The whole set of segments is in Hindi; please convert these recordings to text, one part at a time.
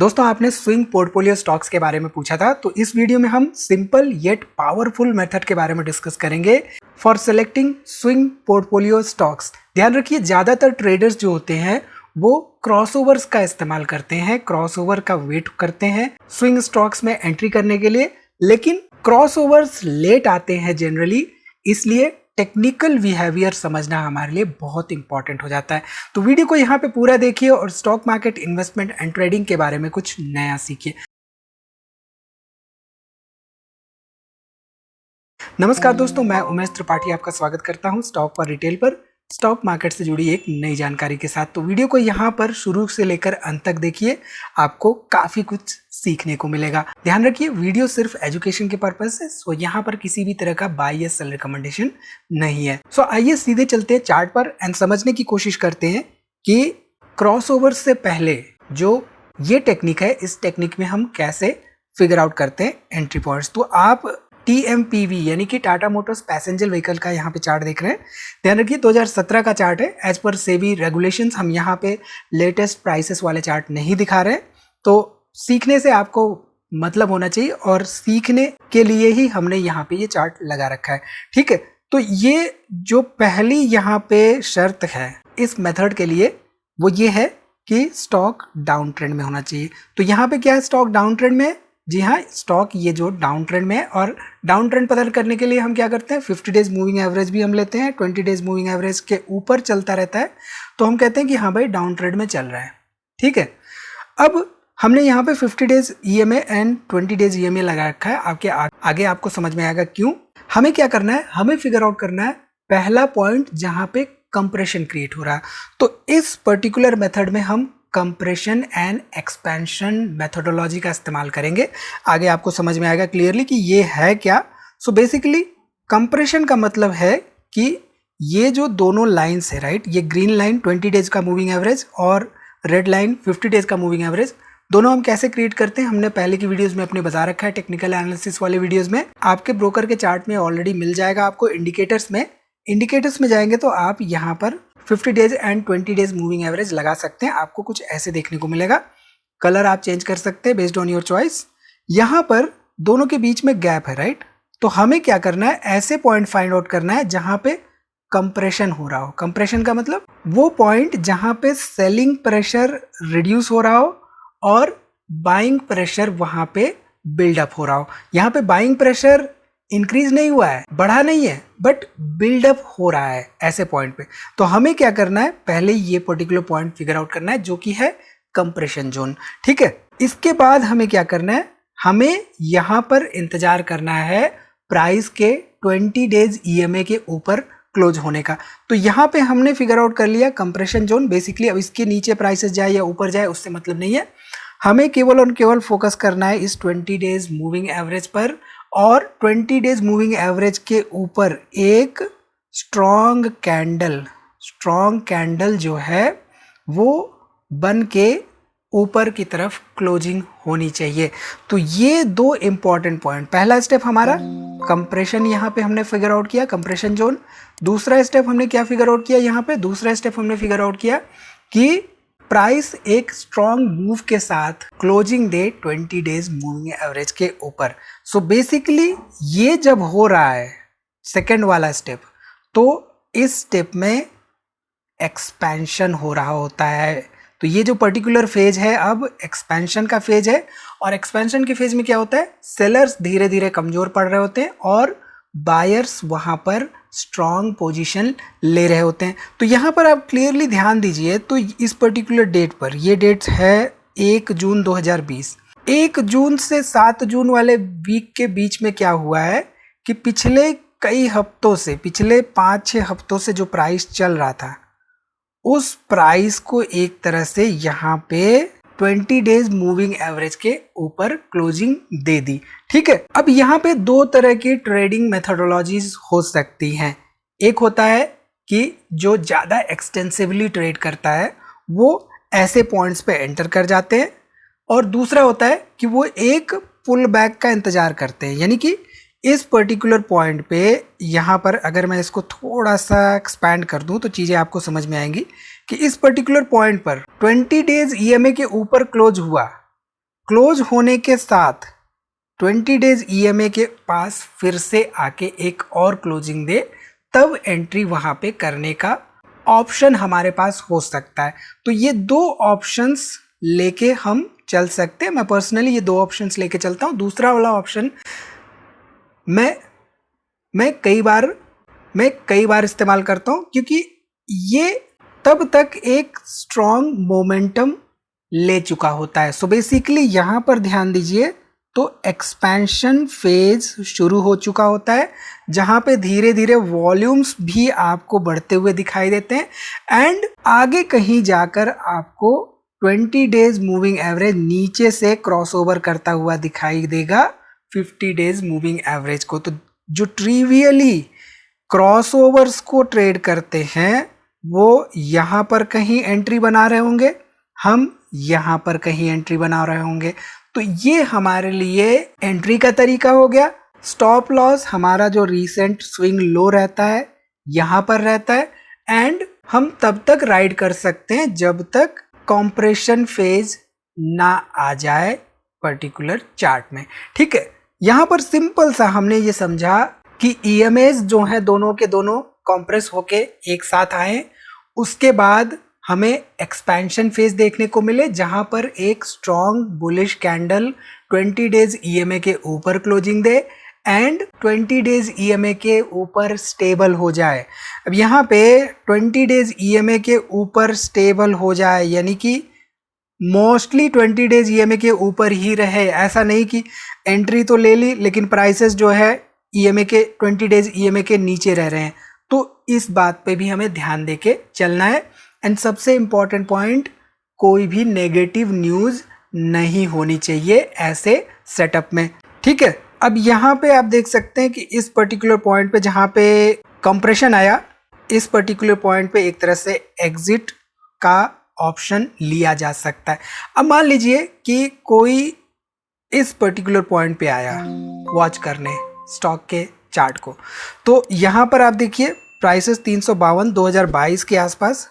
दोस्तों आपने स्विंग पोर्टफोलियो स्टॉक्स के बारे में पूछा था, तो इस वीडियो में हम सिंपल येट पावरफुल मेथड के बारे में डिस्कस करेंगे for selecting swing portfolio stocks. ध्यान रखिए, ज्यादातर ट्रेडर्स जो होते हैं वो क्रॉसओवर्स का इस्तेमाल करते हैं, क्रॉसओवर का वेट करते हैं स्विंग स्टॉक्स में एंट्री करने के लिए, लेकिन क्रॉसओवर्स लेट आते हैं जनरली, इसलिए टेक्निकल बिहेवियर समझना हमारे लिए बहुत इंपॉर्टेंट हो जाता है। तो वीडियो को यहाँ पे पूरा देखिए और stock market, investment and trading के बारे में कुछ नया सीखिए। नमस्कार दोस्तों, मैं उमेश त्रिपाठी आपका स्वागत करता हूँ स्टॉक फॉर रिटेल पर स्टॉक मार्केट से जुड़ी एक नई जानकारी के साथ। तो वीडियो को यहाँ पर शुरू से लेकर अंत तक देखिए, आपको काफी कुछ सीखने को मिलेगा। ध्यान रखिए, वीडियो सिर्फ एजुकेशन के पर्पज से, सो यहाँ पर किसी भी तरह का बाय या सेल रिकमेंडेशन नहीं है। सो आइए सीधे चलते हैं चार्ट पर एंड समझने की कोशिश करते हैं कि क्रॉसओवर से पहले जो ये टेक्निक है, इस टेक्निक में हम कैसे फिगर आउट करते हैं एंट्री पॉइंट्स। तो आप TMPV यानी कि टाटा मोटर्स पैसेंजर व्हीकल का यहाँ पे चार्ट देख रहे हैं। ध्यान रखिए 2017 का चार्ट है। एज पर सेबी रेगुलेशंस हम यहाँ पे लेटेस्ट प्राइसेस वाले चार्ट नहीं दिखा रहे हैं। तो सीखने से आपको मतलब होना चाहिए और सीखने के लिए ही हमने यहाँ पे ये चार्ट लगा रखा है, ठीक है। तो ये जो पहली यहाँ पे शर्त है इस मेथड के लिए वो ये है कि स्टॉक डाउन ट्रेंड में होना चाहिए। तो यहाँ पे क्या है, स्टॉक डाउन ट्रेंड में? जी हाँ, स्टॉक ये जो डाउन ट्रेंड में है, और डाउन ट्रेंड पता करने के लिए हम क्या करते हैं, 50 डेज मूविंग एवरेज भी हम लेते हैं। 20 डेज मूविंग एवरेज के ऊपर चलता रहता है तो हम कहते हैं कि हाँ भाई डाउन ट्रेंड में चल रहा है, ठीक है। अब हमने यहाँ पे 50 days EMA and 20 days EMA लगा रखा है। आपके आगे आपको समझ में आएगा क्यों। हमें क्या करना है, हमें फिगर आउट करना है पहला पॉइंट जहाँ पे कंप्रेशन क्रिएट हो रहा है। तो इस पर्टिकुलर मेथड में हम कंप्रेशन एंड एक्सपेंशन मेथोडोलॉजी का इस्तेमाल करेंगे। आगे आपको समझ में आएगा क्लियरली कि ये है क्या। सो बेसिकली कंप्रेशन का मतलब है कि ये जो दोनों लाइंस है, राइट, ये ग्रीन लाइन 20 डेज का मूविंग एवरेज और रेड लाइन 50 डेज का मूविंग एवरेज, दोनों हम कैसे क्रिएट करते हैं हमने पहले की वीडियोस में अपने बता रखा है। टेक्निकल एनालिसिस वाले वीडियोस में आपके ब्रोकर के चार्ट में ऑलरेडी मिल जाएगा आपको। इंडिकेटर्स में जाएंगे तो आप यहाँ पर 50 days and 20 days moving average लगा सकते हैं। आपको कुछ ऐसे देखने को मिलेगा। कलर आप चेंज कर सकते हैं बेस्ड ऑन योर चॉइस। यहाँ पर दोनों के बीच में गैप है, राइट। तो हमें क्या करना है, ऐसे पॉइंट फाइंड आउट करना है जहां पे कंप्रेशन हो रहा हो। कंप्रेशन का मतलब वो पॉइंट जहां पे सेलिंग प्रेशर रिड्यूस हो रहा हो और बाइंग प्रेशर वहां पे बिल्डअप हो रहा हो। यहाँ पे बाइंग प्रेशर इंक्रीज नहीं हुआ है, बढ़ा नहीं है, बट बिल्डअप हो रहा है ऐसे पॉइंट पे। तो हमें क्या करना है, पहले ये पर्टिकुलर पॉइंट फिगर आउट करना है जो कि है कंप्रेशन जोन, ठीक है। इसके बाद हमें क्या करना है, हमें यहां पर इंतजार करना है प्राइस के 20 डेज EMA के ऊपर क्लोज होने का। तो यहाँ पे हमने फिगर आउट कर लिया कंप्रेशन जोन। बेसिकली अब इसके नीचे प्राइसेस जाए या ऊपर जाए उससे मतलब नहीं है, हमें केवल और केवल फोकस करना है इस 20 डेज मूविंग एवरेज पर, और 20 डेज मूविंग एवरेज के ऊपर एक स्ट्रॉन्ग कैंडल जो है वो बन के ऊपर की तरफ क्लोजिंग होनी चाहिए। तो ये दो इंपॉर्टेंट पॉइंट, पहला स्टेप हमारा कंप्रेशन, यहाँ पे हमने फिगर आउट किया कंप्रेशन जोन। दूसरा स्टेप हमने क्या फिगर आउट किया, यहाँ पे दूसरा स्टेप हमने फिगर आउट किया कि प्राइस एक स्ट्रॉन्ग मूव के साथ क्लोजिंग दे 20 डेज मूविंग एवरेज के ऊपर। सो बेसिकली ये जब हो रहा है सेकंड वाला स्टेप, तो इस स्टेप में एक्सपेंशन हो रहा होता है। तो ये जो पर्टिकुलर फेज है अब एक्सपेंशन का फेज है, और एक्सपेंशन के फेज में क्या होता है, सेलर्स धीरे धीरे कमजोर पड़ रहे होते हैं और बायर्स वहां पर स्ट्रॉन्ग पोजीशन ले रहे होते हैं। तो यहाँ पर आप क्लियरली ध्यान दीजिए, तो इस पर्टिकुलर डेट पर, ये डेट है 1 जून 2020। 1 जून से 7 जून वाले वीक के बीच में क्या हुआ है कि पिछले कई हफ्तों से, पिछले 5-6 हफ्तों से जो प्राइस चल रहा था उस प्राइस को एक तरह से यहाँ पे 20 डेज मूविंग एवरेज के ऊपर क्लोजिंग दे दी, ठीक है। अब यहाँ पे दो तरह की ट्रेडिंग मेथोडोलॉजीज हो सकती हैं। एक होता है कि जो ज़्यादा एक्सटेंसिवली ट्रेड करता है वो ऐसे पॉइंट्स पे एंटर कर जाते हैं, और दूसरा होता है कि वो एक पुल बैक का इंतजार करते हैं। यानी कि इस पर्टिकुलर पॉइंट पे यहाँ पर अगर मैं इसको थोड़ा सा एक्सपैंड कर दूं तो चीज़ें आपको समझ में आएंगी कि इस पर्टिकुलर पॉइंट पर 20 डेज EMA के ऊपर क्लोज हुआ, क्लोज होने के साथ 20 डेज ईएमए के पास फिर से आके एक और क्लोजिंग दे, तब एंट्री वहां पे करने का ऑप्शन हमारे पास हो सकता है। तो ये दो ऑप्शंस लेके हम चल सकते हैं। मैं पर्सनली ये दो ऑप्शंस लेके चलता हूं। दूसरा वाला ऑप्शन मैं कई बार इस्तेमाल करता हूं, क्योंकि ये तब तक एक स्ट्रॉन्ग मोमेंटम ले चुका होता है। सो बेसिकली यहां पर ध्यान दीजिए, तो एक्सपेंशन फेज शुरू हो चुका होता है, जहां पे धीरे धीरे वॉल्यूम्स भी आपको बढ़ते हुए दिखाई देते हैं एंड आगे कहीं जाकर आपको 20 डेज मूविंग एवरेज नीचे से क्रॉसओवर करता हुआ दिखाई देगा 50 डेज मूविंग एवरेज को। तो जो ट्रिवियली क्रॉसओवर्स को ट्रेड करते हैं वो यहां पर कहीं एंट्री बना रहे होंगे, हम यहां पर कहीं एंट्री बना रहे होंगे। तो ये हमारे लिए एंट्री का तरीका हो गया। स्टॉप लॉस हमारा जो रीसेंट स्विंग लो रहता है यहां पर रहता है एंड हम तब तक राइड कर सकते हैं जब तक कॉम्प्रेशन फेज ना आ जाए पर्टिकुलर चार्ट में। ठीक है, यहां पर सिंपल सा हमने ये समझा कि ईएमएस जो है दोनों के दोनों कॉम्प्रेस होके एक साथ आए, उसके बाद हमें एक्सपेंशन फेज देखने को मिले जहां पर एक strong bullish candle 20 days EMA के ऊपर closing they and 20 days EMA के ऊपर स्टेबल हो जाए। अब यहाँ पे 20 डेज ईएमए के ऊपर स्टेबल हो जाए यानी कि मोस्टली 20 डेज ईएमए के ऊपर ही रहे, ऐसा नहीं कि एंट्री तो ले ली लेकिन प्राइसेस जो है ईएमए के 20 डेज ईएमए के नीचे रह रहे हैं। तो इस बात पे भी हमें ध्यान देके चलना है एंड सबसे इंपॉर्टेंट पॉइंट, कोई भी नेगेटिव न्यूज नहीं होनी चाहिए ऐसे सेटअप में। ठीक है, अब यहाँ पे आप देख सकते हैं कि इस पर्टिकुलर पॉइंट पे जहाँ पे कंप्रेशन आया, इस पर्टिकुलर पॉइंट पे एक तरह से एग्जिट का ऑप्शन लिया जा सकता है। अब मान लीजिए कि कोई इस पर्टिकुलर पॉइंट पे आया वॉच करने स्टॉक के चार्ट को, तो यहाँ पर आप देखिए प्राइसेस 352 2022 के आसपास,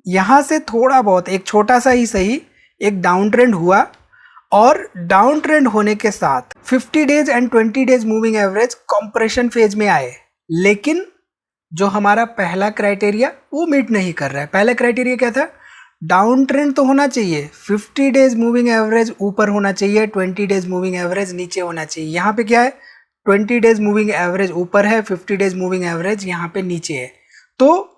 यहाँ से थोड़ा बहुत एक छोटा सा ही सही एक डाउन ट्रेंड हुआ और डाउन ट्रेंड होने के साथ 50 days and 20 days moving average compression phase में आए, लेकिन जो हमारा पहला क्राइटेरिया वो मीट नहीं कर रहा है। पहला क्राइटेरिया क्या था? डाउन ट्रेंड तो होना चाहिए, 50 डेज मूविंग एवरेज ऊपर होना चाहिए, 20 डेज मूविंग एवरेज नीचे होना चाहिए। यहाँ पे क्या है, 20 डेज मूविंग एवरेज ऊपर है, 50 डेज मूविंग एवरेज यहाँ पे नीचे है। तो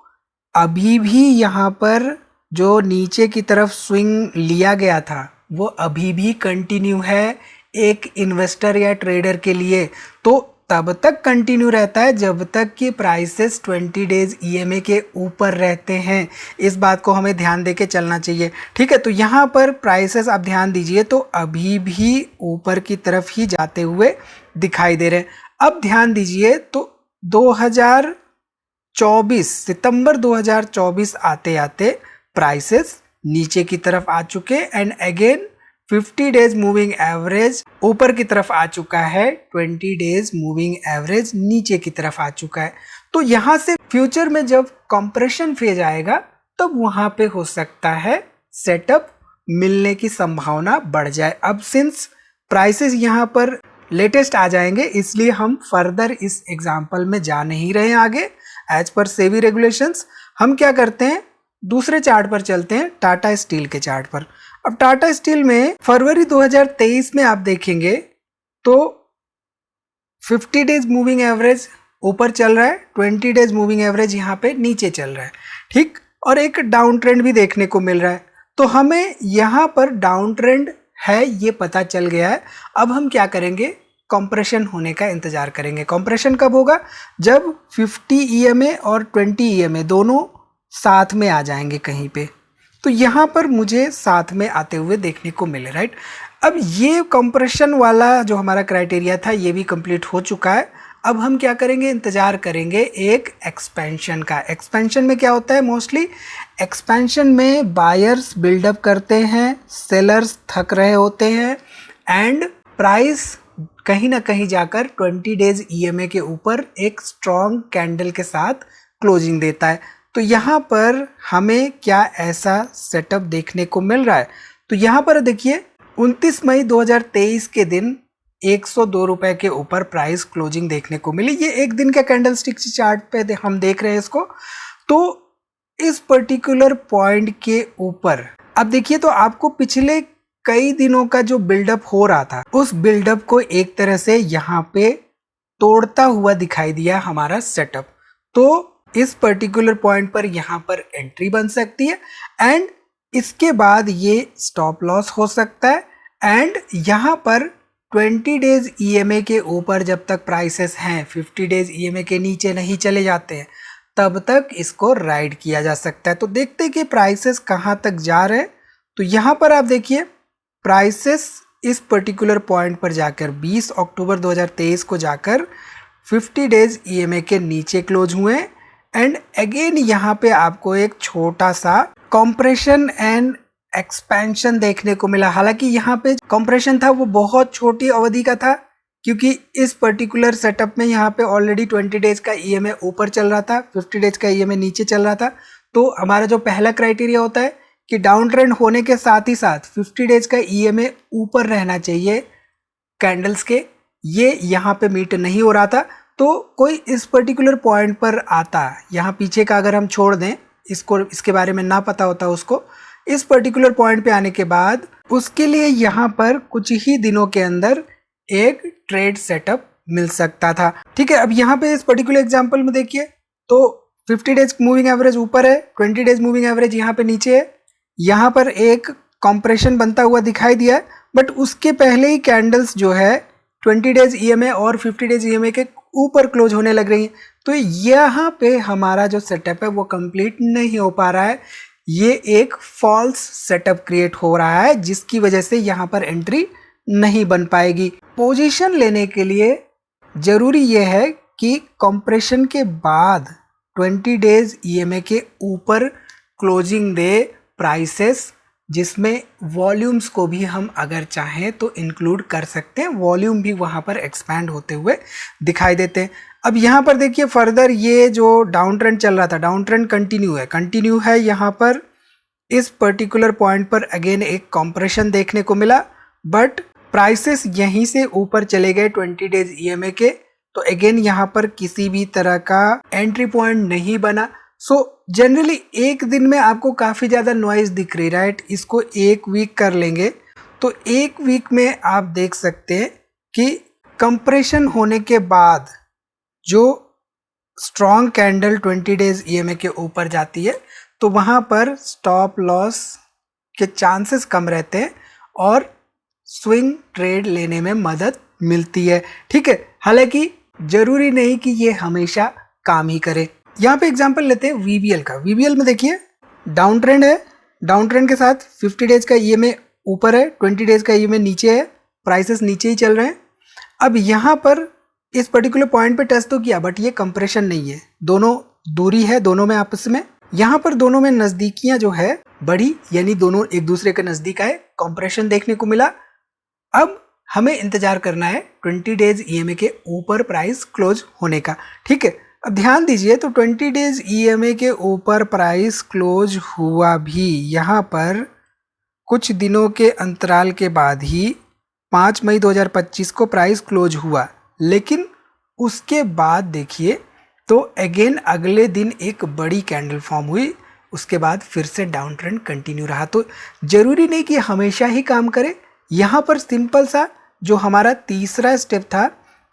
अभी भी यहाँ पर जो नीचे की तरफ स्विंग लिया गया था वो अभी भी कंटिन्यू है एक इन्वेस्टर या ट्रेडर के लिए। तो तब तक कंटिन्यू रहता है जब तक कि प्राइसेस 20 डेज ईएमए के ऊपर रहते हैं। इस बात को हमें ध्यान देके चलना चाहिए। ठीक है, तो यहाँ पर प्राइसेस आप ध्यान दीजिए तो अभी भी ऊपर की तरफ ही जाते हुए दिखाई दे रहे हैं। अब ध्यान दीजिए तो 2024 सितंबर 2024 आते आते प्राइसेस नीचे की तरफ आ चुके and again 50 days moving average ऊपर की तरफ आ चुका है, 20 डेज मूविंग एवरेज नीचे की तरफ आ चुका है। तो यहाँ से फ्यूचर में जब कंप्रेशन फेज आएगा तब वहां पे हो सकता है सेटअप मिलने की संभावना बढ़ जाए। अब सिंस प्राइसेस यहाँ पर लेटेस्ट आ जाएंगे इसलिए हम फर्दर इस एग्जाम्पल में जा नहीं रहे हैं आगे। एज पर सेबी रेगुलेशंस हम क्या करते हैं, दूसरे चार्ट पर चलते हैं, टाटा स्टील के चार्ट पर। अब टाटा स्टील में फरवरी 2023 में आप देखेंगे तो 50 डेज मूविंग एवरेज ऊपर चल रहा है, 20 डेज मूविंग एवरेज यहाँ पे नीचे चल रहा है। ठीक, और एक डाउन ट्रेंड भी देखने को मिल रहा है। तो हमें यहाँ पर डाउन ट्रेंड है ये पता चल गया है। अब हम क्या करेंगे, कंप्रेशन होने का इंतजार करेंगे। कंप्रेशन कब होगा? जब 50 ईएमए और 20 ईएमए दोनों साथ में आ जाएंगे कहीं पे। तो यहाँ पर मुझे साथ में आते हुए देखने को मिले, राइट। अब ये कंप्रेशन वाला जो हमारा क्राइटेरिया था ये भी कंप्लीट हो चुका है। अब हम क्या करेंगे, इंतजार करेंगे एक एक्सपेंशन का। एक्सपेंशन में क्या होता है, मोस्टली एक्सपेंशन में बायर्स बिल्डअप करते हैं, सेलर्स थक रहे होते हैं एंड प्राइस कहीं ना कहीं जाकर 20 डेज ईएमए के ऊपर एक स्ट्रॉन्ग कैंडल के साथ क्लोजिंग देता है। तो यहाँ पर हमें क्या ऐसा सेटअप देखने को मिल रहा है? तो यहाँ पर देखिए 29 मई 2023 के दिन 102 रुपए के ऊपर प्राइस क्लोजिंग देखने को मिली। ये एक दिन का कैंडलस्टिक चार्ट पे हम देख रहे हैं इसको। तो इस पर्टिकुलर पॉइंट के ऊपर अब देखिए तो आपको पिछले कई दिनों का जो बिल्डअप हो रहा था उस बिल्डअप को एक तरह से यहाँ पे तोड़ता हुआ दिखाई दिया हमारा सेटअप। तो इस पर्टिकुलर पॉइंट पर यहाँ पर एंट्री बन सकती है एंड इसके बाद ये स्टॉप लॉस हो सकता है एंड यहाँ पर 20 डेज EMA के ऊपर जब तक प्राइसेस हैं 50 डेज EMA के नीचे नहीं चले जाते हैं तब तक इसको राइड किया जा सकता है। तो देखते हैं कि प्राइसेस कहाँ तक जा रहे हैं। तो यहाँ पर आप देखिए प्राइसेस इस पर्टिकुलर पॉइंट पर जाकर 20 अक्टूबर 2023 को जाकर 50 डेज EMA के नीचे क्लोज हुए एंड अगेन यहाँ पे आपको एक छोटा सा कॉम्प्रेशन एंड एक्सपेंशन देखने को मिला। हालांकि यहाँ पे कॉम्प्रेशन था वो बहुत छोटी अवधि का था क्योंकि इस पर्टिकुलर सेटअप में यहाँ पे ऑलरेडी 20 डेज का EMA ऊपर चल रहा था, 50 डेज का EMA नीचे चल रहा था। तो हमारा जो पहला क्राइटेरिया होता है कि डाउन ट्रेंड होने के साथ ही साथ 50 डेज का EMA ऊपर रहना चाहिए कैंडल्स के, ये यहाँ पे मीट नहीं हो रहा था। तो कोई इस पर्टिकुलर पॉइंट पर आता, यहाँ पीछे का अगर हम छोड़ दें इसको, इसके बारे में ना पता होता उसको, इस पर्टिकुलर पॉइंट पे आने के बाद उसके लिए यहाँ पर कुछ ही दिनों के अंदर एक ट्रेड सेटअप मिल सकता था। ठीक है, अब यहाँ पे इस पर्टिकुलर एग्जांपल में देखिए तो 50 डेज मूविंग एवरेज ऊपर है, 20 डेज मूविंग एवरेज यहाँ पे नीचे है। यहाँ पर एक कॉम्प्रेशन बनता हुआ दिखाई दिया है बट उसके पहले ही कैंडल्स जो है 20 डेज EMA और 50 डेज EMA के ऊपर क्लोज होने लग रही हैं। तो यहाँ पे हमारा जो सेटअप है वो कंप्लीट नहीं हो पा रहा है, ये एक फॉल्स सेटअप क्रिएट हो रहा है जिसकी वजह से यहाँ पर एंट्री नहीं बन पाएगी। पोजीशन लेने के लिए जरूरी ये है कि कंप्रेशन के बाद 20 डेज EMA के ऊपर क्लोजिंग दे प्राइसेस, जिसमें वॉल्यूम्स को भी हम अगर चाहें तो इंक्लूड कर सकते हैं, वॉल्यूम भी वहाँ पर एक्सपैंड होते हुए दिखाई देते हैं। अब यहाँ पर देखिए फर्दर ये जो डाउन ट्रेंड चल रहा था, डाउन ट्रेंड कंटिन्यू है। यहाँ पर इस पर्टिकुलर पॉइंट पर अगेन एक कॉम्प्रेशन देखने को मिला बट प्राइसेस यहीं से ऊपर चले गए 20 डेज EMA के। तो अगेन यहाँ पर किसी भी तरह का एंट्री पॉइंट नहीं बना। सो जनरली एक दिन में आपको काफ़ी ज़्यादा नॉइज दिख रही, राइट। इसको एक वीक कर लेंगे तो एक वीक में आप देख सकते हैं कि कंप्रेशन होने के बाद जो स्ट्रॉन्ग कैंडल 20 डेज EMA के ऊपर जाती है तो वहाँ पर स्टॉप लॉस के चांसेस कम रहते हैं और स्विंग ट्रेड लेने में मदद मिलती है। ठीक है, हालांकि जरूरी नहीं कि ये हमेशा काम ही करे। यहाँ पे एग्जांपल लेते हैं VBL का। VBL में देखिए डाउन ट्रेंड है, डाउन ट्रेंड के साथ 50 डेज का EMA ऊपर है, 20 डेज का EMA नीचे है, प्राइसेस नीचे ही चल रहे हैं। अब यहाँ पर इस पर्टिकुलर पॉइंट पे टच तो किया बट ये कंप्रेशन नहीं है, दोनों दूरी है दोनों में आपस में। यहाँ पर दोनों में नज़दीकियाँ जो है बढ़ी, यानी दोनों एक दूसरे के नज़दीक आए, कंप्रेशन देखने को मिला। अब हमें इंतजार करना है 20 डेज EMA के ऊपर प्राइस क्लोज होने का। ठीक है, अब ध्यान दीजिए तो 20 डेज EMA के ऊपर प्राइस क्लोज हुआ भी यहाँ पर कुछ दिनों के अंतराल के बाद ही 5 मई 2025 को प्राइस क्लोज हुआ, लेकिन उसके बाद देखिए तो अगेन अगले दिन एक बड़ी कैंडल फॉर्म हुई, उसके बाद फिर से डाउन ट्रेंड कंटिन्यू रहा। तो ज़रूरी नहीं कि हमेशा ही काम करे। यहाँ पर सिंपल सा जो हमारा तीसरा स्टेप था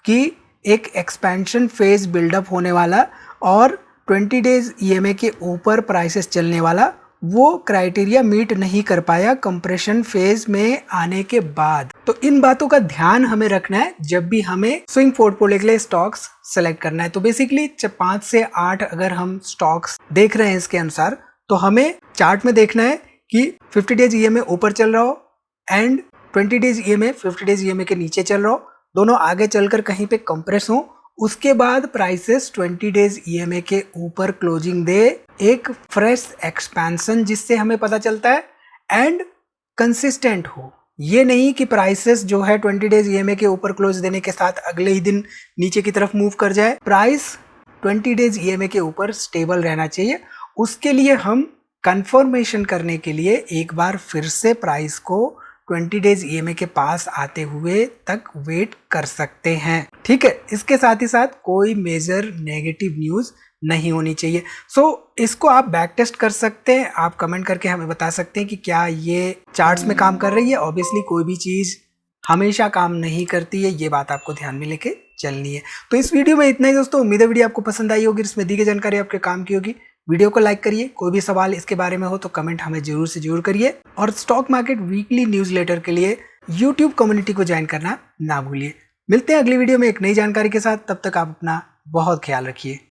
कि एक एक्सपेंशन फेज बिल्डअप होने वाला और 20 डेज EMA के ऊपर प्राइसेस चलने वाला, वो क्राइटेरिया मीट नहीं कर पाया कंप्रेशन फेज में आने के बाद। तो इन बातों का ध्यान हमें रखना है जब भी हमें स्विंग पोर्टफोलियो के लिए स्टॉक्स सेलेक्ट करना है। तो बेसिकली 5 से 8 अगर हम स्टॉक्स देख रहे हैं इसके अनुसार, तो हमें चार्ट में देखना है कि 50 डेज EMA ऊपर चल रहा हो and 20 days EMA 50 days EMA के नीचे चल रहा हो, दोनों आगे चलकर कहीं पे कंप्रेस हो, उसके बाद प्राइसेस 20 डेज EMA के ऊपर क्लोजिंग दे, एक फ्रेश एक्सपेंशन जिससे हमें पता चलता है एंड कंसिस्टेंट हो। ये नहीं कि प्राइसेस जो है 20 डेज EMA के ऊपर क्लोज देने के साथ अगले ही दिन नीचे की तरफ मूव कर जाए। प्राइस 20 डेज EMA के ऊपर स्टेबल रहना चाहिए। उसके लिए हम कंफर्मेशन करने के लिए एक बार फिर से प्राइस को 20 डेज ईएमआई के पास आते हुए तक वेट कर सकते हैं। ठीक है, इसके साथ ही साथ कोई मेजर नेगेटिव न्यूज़ नहीं होनी चाहिए। इसको आप बैक टेस्ट कर सकते हैं, आप कमेंट करके हमें बता सकते हैं कि क्या ये चार्ट्स में काम कर रही है। ऑब्वियसली कोई भी चीज़ हमेशा काम नहीं करती है, ये बात आपको ध्यान में लेके चलनी है। तो इस वीडियो में इतना ही दोस्तों, उम्मीद है वीडियो आपको पसंद आई होगी, इसमें दी गई जानकारी आपके काम की होगी। वीडियो को लाइक करिए, कोई भी सवाल इसके बारे में हो तो कमेंट हमें जरूर से जरूर करिए, और स्टॉक मार्केट वीकली न्यूज़लेटर के लिए यूट्यूब कम्युनिटी को ज्वाइन करना ना भूलिए। मिलते हैं अगली वीडियो में एक नई जानकारी के साथ, तब तक आप अपना बहुत ख्याल रखिए।